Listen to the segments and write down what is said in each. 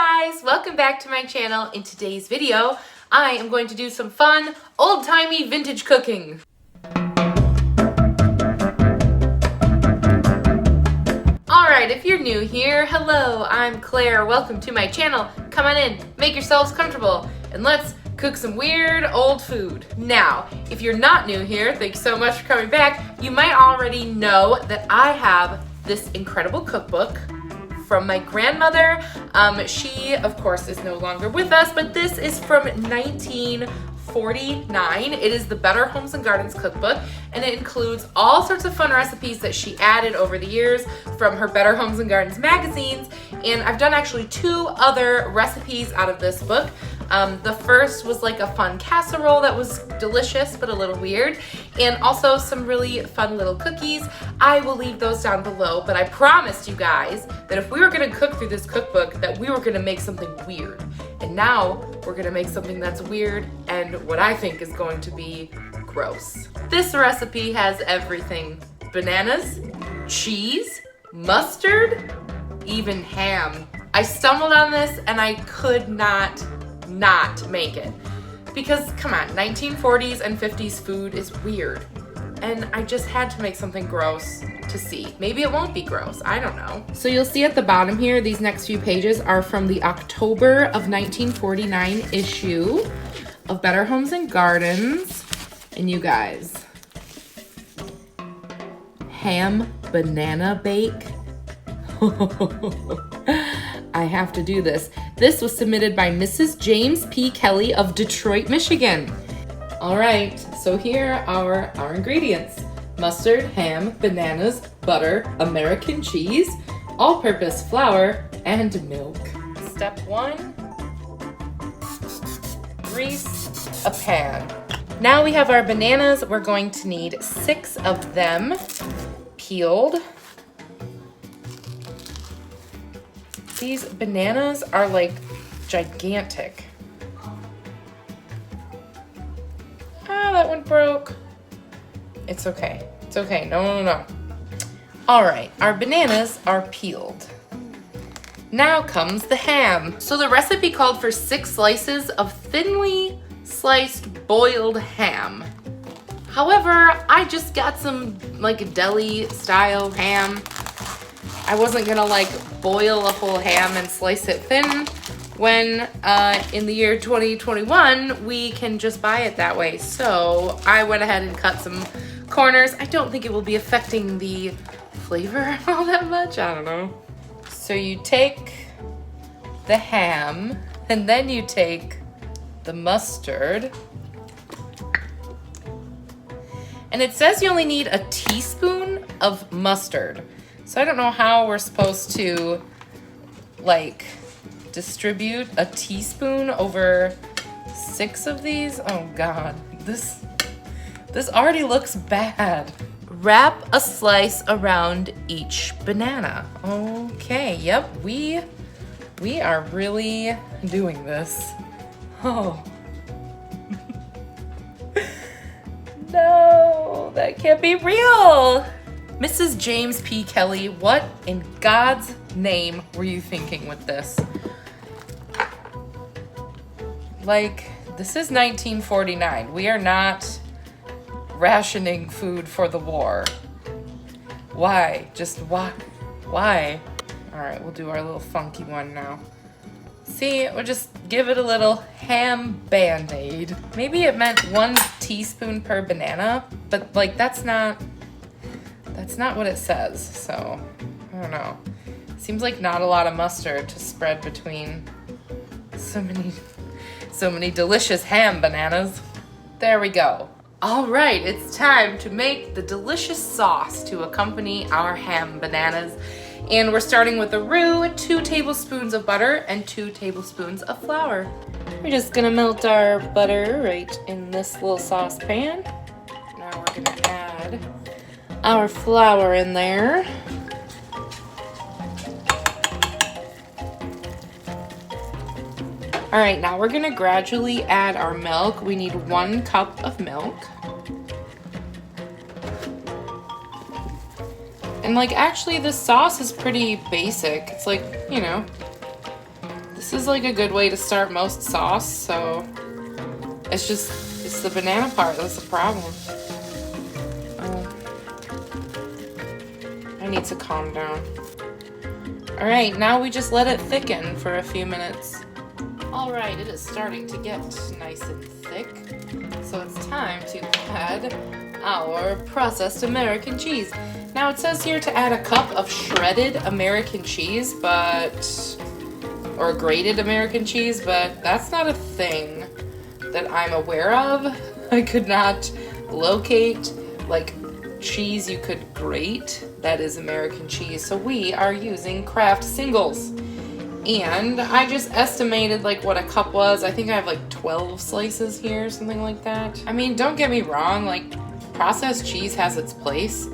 guys, welcome back to my channel. In today's video, I am going to do some fun, old-timey vintage cooking. Alright, if you're new here, hello, I'm Claire. Welcome to my channel. Come on in, make yourselves comfortable, and let's cook some weird old food. Now, if you're not new here, thanks so much for coming back. You might already know that I have this incredible cookbook from my grandmother. She, of course, is no longer with us, but this is from 1949. It is the Better Homes and Gardens cookbook, and it includes all sorts of fun recipes that she added over the years from her Better Homes and Gardens magazines. And I've done actually 2 other recipes out of this book. The first was like a fun casserole that was delicious but a little weird, and also some really fun little cookies. I will leave those down below, but I promised you guys that if we were gonna cook through this cookbook that we were gonna make something weird. And now we're gonna make something that's weird and what I think is going to be gross. This recipe has everything: bananas, cheese, mustard, even ham. I stumbled on this and I could not make it. Because come on, 1940s and 50s food is weird. And I just had to make something gross to see. Maybe it won't be gross, I don't know. So you'll see at the bottom here, these next few pages are from the October of 1949 issue of Better Homes and Gardens. And you guys, ham banana bake. I have to do this. This was submitted by Mrs. James P. Kelly of Detroit, Michigan. All right, so here are our ingredients: mustard, ham, bananas, butter, American cheese, all-purpose flour, and milk. Step 1, grease a pan. Now we have our bananas. We're going to need 6 of them peeled. These bananas are like gigantic. Ah, that one broke. It's okay. It's okay. No. All right, our bananas are peeled. Now comes the ham. So the recipe called for 6 slices of thinly sliced boiled ham. However, I just got some like deli style ham. I wasn't gonna like boil a whole ham and slice it thin when in the year 2021 we can just buy it that way. So I went ahead and cut some corners. I don't think it will be affecting the flavor all that much. I don't know. So you take the ham and then you take the mustard. And it says you only need a teaspoon of mustard. So I don't know how we're supposed to like distribute a teaspoon over 6 of these. Oh God, this already looks bad. Wrap a slice around each banana. Okay, yep, we are really doing this. Oh. No, that can't be real. Mrs. James P. Kelly, what in God's name were you thinking with this? Like, this is 1949. We are not rationing food for the war. Why? Just why? Why? All right, we'll do our little funky one now. See, we'll just give it a little ham band-aid. Maybe it meant 1 teaspoon per banana, but like that's not what it says, so I don't know. Seems like not a lot of mustard to spread between so many delicious ham bananas. There we go. All right, it's time to make the delicious sauce to accompany our ham bananas. And we're starting with a roux, 2 tablespoons of butter, and 2 tablespoons of flour. We're just gonna melt our butter right in this little saucepan. Now we're gonna add our flour in there. All right, now we're gonna gradually add our milk. We need 1 cup of milk. And like, actually this sauce is pretty basic. It's like, you know, This is like a good way to start most sauce, so it's the banana part that's the problem. I need to calm down. All right, now we just let it thicken for a few minutes. All right, it is starting to get nice and thick, so it's time to add our processed American cheese. Now it says here to add a cup of shredded American cheese, or grated American cheese, but that's not a thing that I'm aware of. I could not locate like cheese you could grate that is American cheese, so we are using Kraft singles. And I just estimated like what a cup was. I think I have like 12 slices here, something like that. I mean, don't get me wrong, like processed cheese has its place.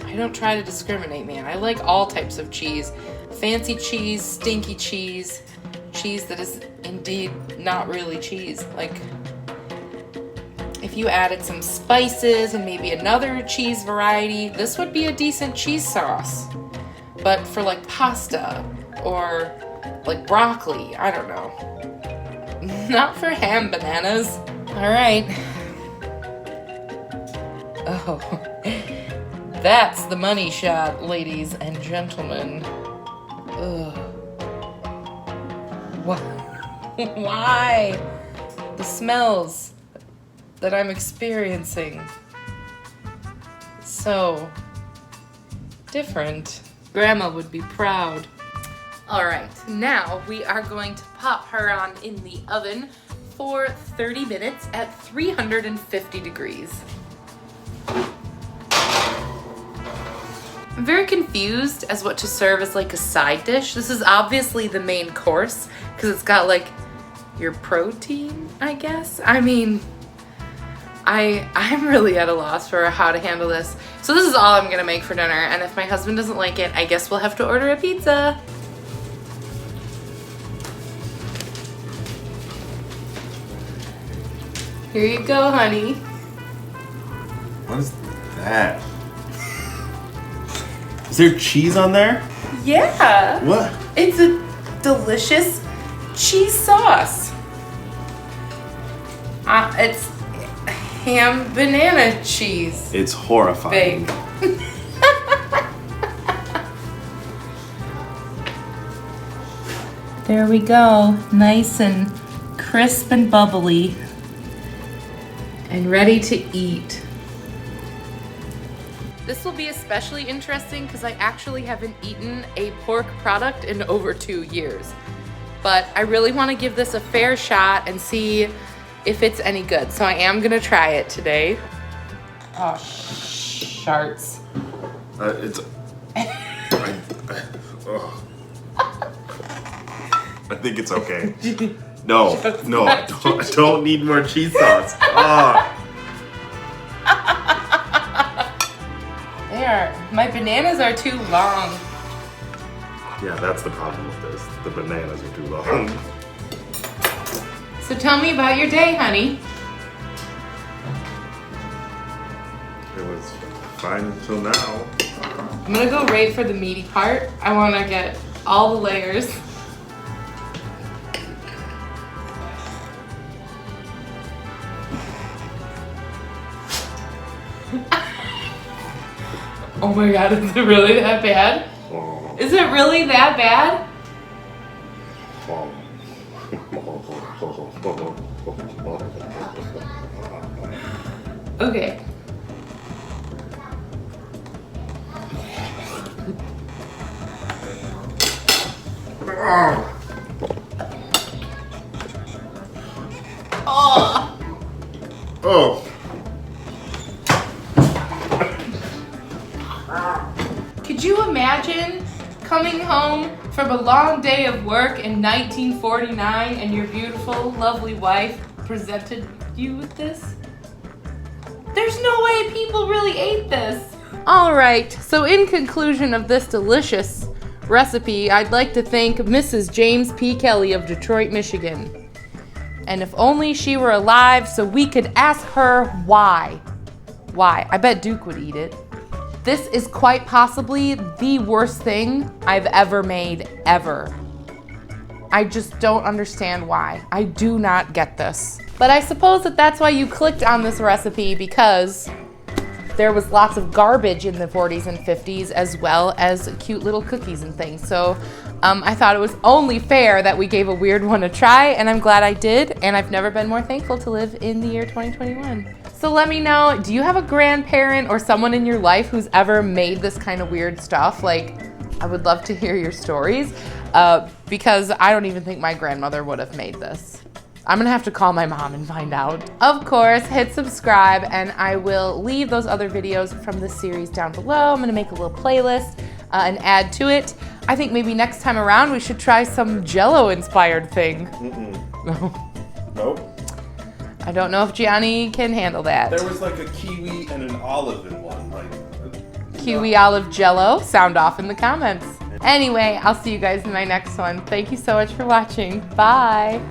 I don't try to discriminate, man. I like all types of cheese. Fancy cheese, stinky cheese, cheese that is indeed not really cheese. Like if you added some spices and maybe another cheese variety, this would be a decent cheese sauce. But for like pasta or like broccoli, I don't know. Not for ham bananas. All right. Oh, that's the money shot, ladies and gentlemen. Ugh. Why? The smells that I'm experiencing. So different. Grandma would be proud. All right, now we are going to pop her on in the oven for 30 minutes at 350 degrees. I'm very confused as what to serve as like a side dish. This is obviously the main course because it's got like your protein, I guess. I mean, I'm really at a loss for how to handle this. So this is all I'm gonna make for dinner, and if my husband doesn't like it, I guess we'll have to order a pizza. Here you go, honey. What is that? Is there cheese on there? Yeah. What? It's a delicious cheese sauce. It's ham banana cheese. It's horrifying. Big. There we go. Nice and crisp and bubbly. And ready to eat. This will be especially interesting because I actually haven't eaten a pork product in over 2 years. But I really want to give this a fair shot and see if it's any good. So I am gonna try it today. Oh, sharts. It's. I think it's okay. No, I don't need more cheese sauce. My bananas are too long. Yeah, that's the problem with this. The bananas are too long. So tell me about your day, honey. It was fine until now. I'm gonna go right for the meaty part. I wanna get all the layers. Oh my God, is it really that bad? Is it really that bad? Okay. Oh. Could you imagine coming home from a long day of work in 1949 and your beautiful, lovely wife presented you with this? There's no way people really ate this. All right, so in conclusion of this delicious recipe, I'd like to thank Mrs. James P. Kelly of Detroit, Michigan. And if only she were alive so we could ask her why. Why? I bet Duke would eat it. This is quite possibly the worst thing I've ever made, ever. I just don't understand why. I do not get this. But I suppose that's why you clicked on this recipe, because there was lots of garbage in the 40s and 50s, as well as cute little cookies and things. So I thought it was only fair that we gave a weird one a try, and I'm glad I did. And I've never been more thankful to live in the year 2021. So let me know, do you have a grandparent or someone in your life who's ever made this kind of weird stuff? Like, I would love to hear your stories, because I don't even think my grandmother would have made this. I'm gonna have to call my mom and find out. Of course, hit subscribe, and I will leave those other videos from this series down below. I'm gonna make a little playlist and add to it. I think maybe next time around we should try some Jell-O inspired thing. No. Nope. I don't know if Gianni can handle that. There was like a kiwi and an olive in one. Kiwi olive Jell-O? Sound off in the comments. Anyway, I'll see you guys in my next one. Thank you so much for watching. Bye.